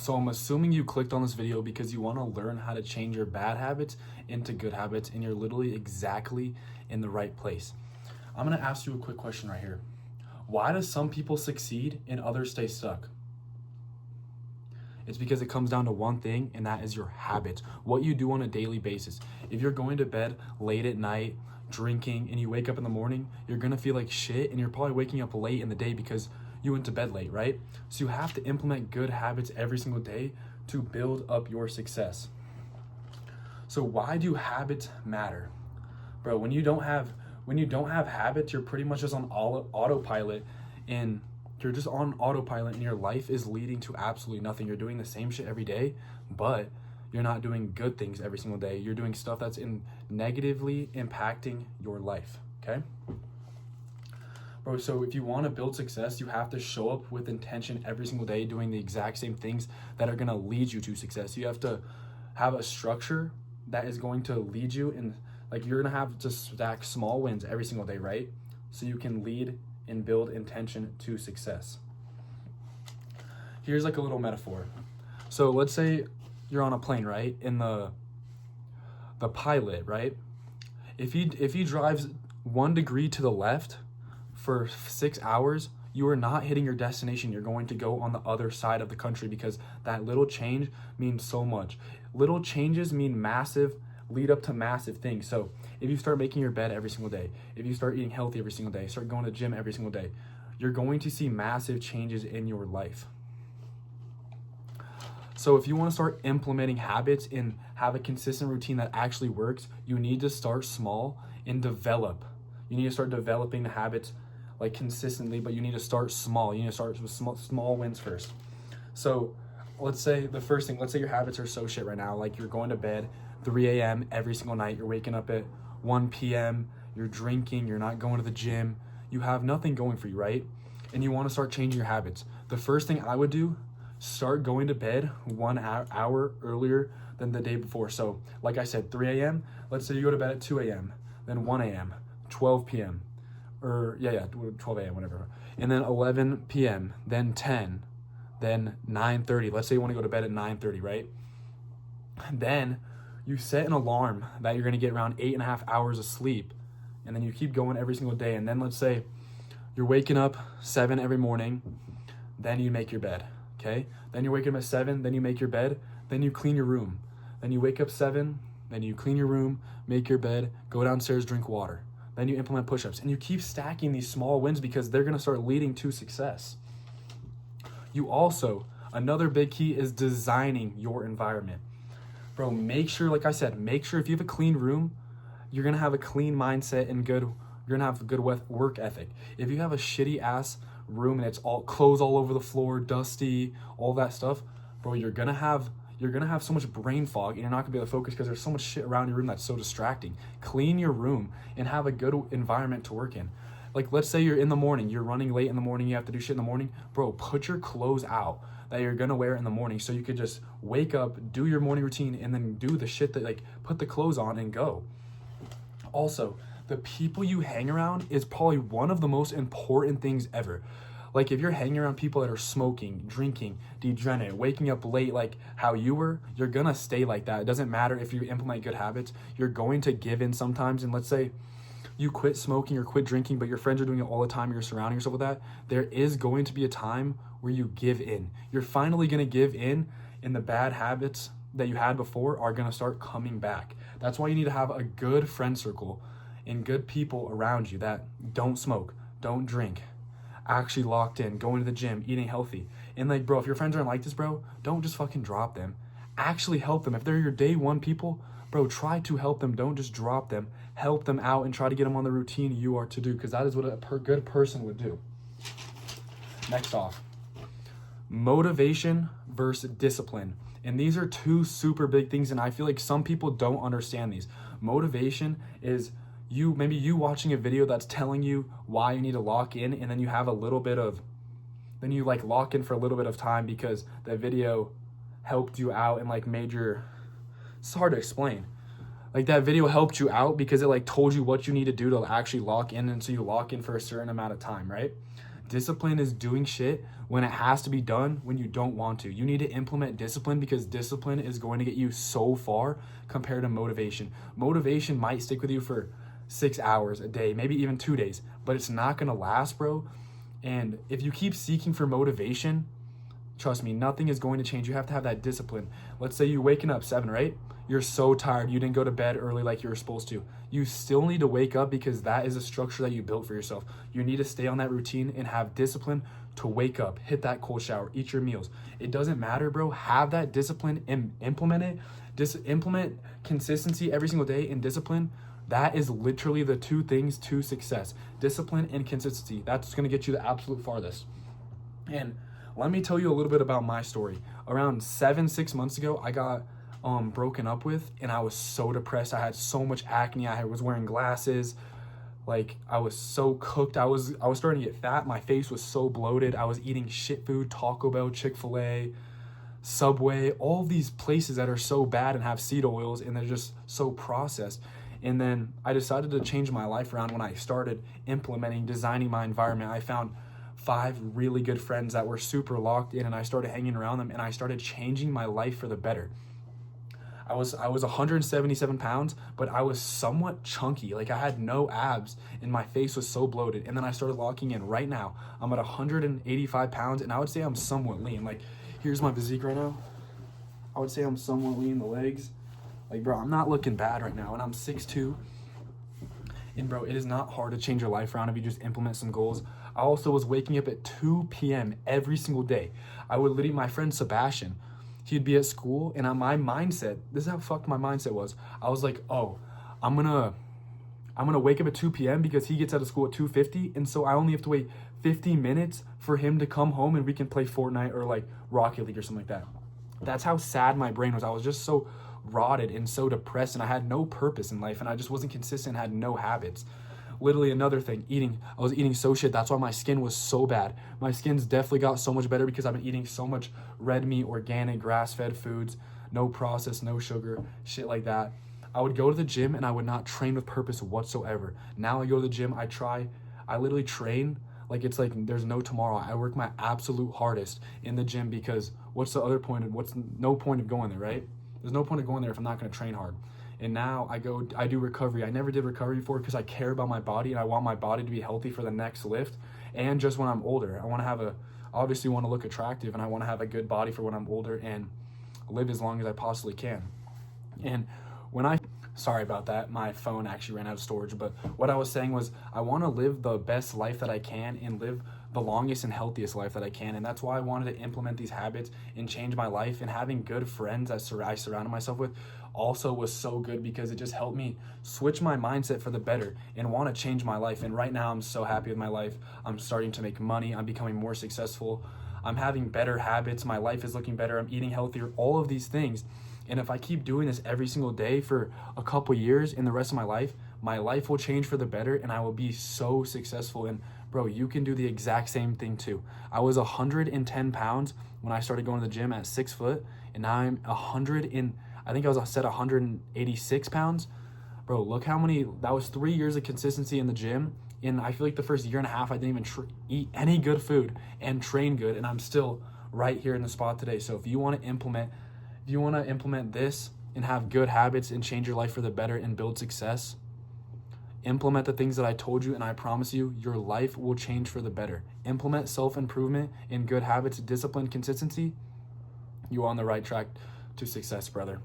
So I'm assuming you clicked on this video because you want to learn how to change your bad habits into good habits, and you're literally exactly in the right place. I'm going to ask you a quick question right here. Why do some people succeed and others stay stuck? It's because it comes down to one thing, and that is your habits, what you do on a daily basis. If you're going to bed late at night, drinking, and you wake up in the morning, you're gonna feel like shit, and you're probably waking up late in the day because you went to bed late, right? So you have to implement good habits every single day to build up your success. So why do habits matter? Bro, when you don't have habits, you're pretty much just on autopilot, and you're just on autopilot, and your life is leading to absolutely nothing. You're doing the same shit every day, but you're not doing good things every single day. You're doing stuff that's negatively impacting your life, okay? Bro, so if you want to build success, you have to show up with intention every single day, doing the exact same things that are going to lead you to success. You have to have a structure that is going to lead you in, like, you're going to have to stack small wins every single day, right? So you can lead and build intention to success. Here's like a little metaphor. So let's say you're on a plane, right? And the pilot, right? If he drives 1 degree to the left for 6 hours, you are not hitting your destination. You're going to go on the other side of the country, because that little change means so much. Little changes mean lead up to massive things. So if you start making your bed every single day, if you start eating healthy every single day, start going to the gym every single day, you're going to see massive changes in your life. So if you want to start implementing habits and have a consistent routine that actually works, you need to start small and develop. You need to start developing the habits like consistently, but you need to start small. You need to start with small wins first. So let's say your habits are so shit right now, like you're going to bed 3 a.m. every single night, you're waking up at 1 p.m., you're drinking, you're not going to the gym, you have nothing going for you, right? And you want to start changing your habits. The first thing I would do, start going to bed 1 hour earlier than the day before. So like I said, 3 a.m., let's say you go to bed at 2 a.m., then 1 a.m., 12 p.m., or 12 a.m., whatever, and then 11 p.m., then 10, then 9:30. Let's say you want to go to bed at 9:30, right? Then you set an alarm that you're going to get around 8.5 hours of sleep, and then you keep going every single day. And then let's say you're waking up 7 every morning, then you make your bed, okay? Then you're waking up at 7, then you make your bed, then you clean your room. Then you wake up 7, then you clean your room, make your bed, go downstairs, drink water. Then you implement push-ups, and you keep stacking these small wins because they're going to start leading to success. You also, another big key is designing your environment. Bro, make sure, like I said, if you have a clean room, you're going to have a clean mindset and you're going to have a good work ethic. If you have a shitty ass room and it's all clothes all over the floor, dusty, all that stuff, bro, you're going to have so much brain fog, and you're not going to be able to focus because there's so much shit around your room that's so distracting. Clean your room and have a good environment to work in. Like, let's say you're in the morning, you're running late in the morning, you have to do shit in the morning. Bro, put your clothes out that you're going to wear in the morning so you could just wake up, do your morning routine, and then do the shit that, like, put the clothes on and go. Also, the people you hang around is probably one of the most important things ever. Like, if you're hanging around people that are smoking, drinking, degenerate, waking up late like how you were, you're going to stay like that. It doesn't matter if you implement good habits. You're going to give in sometimes. And let's say you quit smoking or quit drinking, but your friends are doing it all the time, you're surrounding yourself with that, there is going to be a time where you give in. You're finally going to give in, and the bad habits that you had before are going to start coming back. That's why you need to have a good friend circle and good people around you that don't smoke, don't drink, actually locked in, going to the gym, eating healthy. And like, bro, if your friends aren't like this, bro, don't just fucking drop them. Actually help them. If they're your day one people, bro, try to help them. Don't just drop them. Help them out and try to get them on the routine you are to do, because that is what a good person would do. Next off, motivation versus discipline. And these are two super big things, and I feel like some people don't understand these. Motivation is maybe you watching a video that's telling you why you need to lock in, and then you have then you like lock in for a little bit of time because that video helped you out and like it's hard to explain. Like, that video helped you out because it like told you what you need to do to actually lock in, and so you lock in for a certain amount of time, right? Discipline is doing shit when it has to be done when you don't want to. You need to implement discipline because discipline is going to get you so far compared to motivation. Motivation might stick with you for 6 hours a day, maybe even 2 days, but it's not going to last, bro. And if you keep seeking for motivation, trust me, nothing is going to change. You have to have that discipline. Let's say you're waking up 7, right? You're so tired. You didn't go to bed early like you were supposed to. You still need to wake up because that is a structure that you built for yourself. You need to stay on that routine and have discipline to wake up, hit that cold shower, eat your meals. It doesn't matter, bro. Have that discipline and implement it. Implement consistency every single day and discipline. That is literally the 2 things to success. Discipline and consistency. That's going to get you the absolute farthest. And let me tell you a little bit about my story. Around 6 months ago, I got broken up with, and I was so depressed. I had so much acne. I was wearing glasses. Like, I was so cooked. I was starting to get fat. My face was so bloated. I was eating shit food, Taco Bell, Chick-fil-A, Subway, all of these places that are so bad and have seed oils, and they're just so processed. And then I decided to change my life around when I started designing my environment. I found 5 really good friends that were super locked in, and I started hanging around them, and I started changing my life for the better. I was 177 pounds, but I was somewhat chunky. Like, I had no abs and my face was so bloated. And then I started locking in. Right now, I'm at 185 pounds, and I would say I'm somewhat lean. Like, here's my physique right now. I would say I'm somewhat lean. The legs, like, bro, I'm not looking bad right now, and I'm 6'2". And bro, it is not hard to change your life around if you just implement some goals. I also was waking up at 2 p.m. every single day. I would literally, my friend Sebastian, he'd be at school, and on my mindset, this is how fucked my mindset was. I was like, oh, I'm gonna wake up at 2 p.m. because he gets out of school at 2:50, and so I only have to wait 50 minutes for him to come home and we can play Fortnite or like Rocket League or something like that. That's how sad my brain was. I was just so rotted and so depressed, and I had no purpose in life, and I just wasn't consistent, had no habits. Literally another thing, eating. I was eating so shit. That's why my skin was so bad. My skin's definitely got so much better because I've been eating so much red meat, organic, grass-fed foods, no processed, no sugar, shit like that. I would go to the gym and I would not train with purpose whatsoever. Now I go to the gym, I literally train like it's like there's no tomorrow. I work my absolute hardest in the gym because what's no point of going there, right? There's no point of going there if I'm not going to train hard. And now I do recovery. I never did recovery before because I care about my body and I want my body to be healthy for the next lift. And just when I'm older, I obviously want to look attractive, and I want to have a good body for when I'm older and live as long as I possibly can. And sorry about that, my phone actually ran out of storage, but what I was saying was I want to live the best life that I can and live the longest and healthiest life that I can. And that's why I wanted to implement these habits and change my life. And having good friends that I surrounded myself with also was so good because it just helped me switch my mindset for the better and want to change my life. And right now I'm so happy with my life. I'm starting to make money. I'm becoming more successful. I'm having better habits. My life is looking better. I'm eating healthier, all of these things. And if I keep doing this every single day for a couple years in the rest of my life will change for the better, and I will be so successful. And bro, you can do the exact same thing too. I was 110 pounds when I started going to the gym at 6 foot, and now I'm I think I was set 186 pounds. Bro, look how that was 3 years of consistency in the gym. And I feel like the first year and a half, I didn't even eat any good food and train good. And I'm still right here in the spot today. So if you want to implement this and have good habits and change your life for the better and build success, implement the things that I told you, and I promise you, your life will change for the better. Implement self-improvement and good habits, discipline, consistency. You're on the right track to success, brother.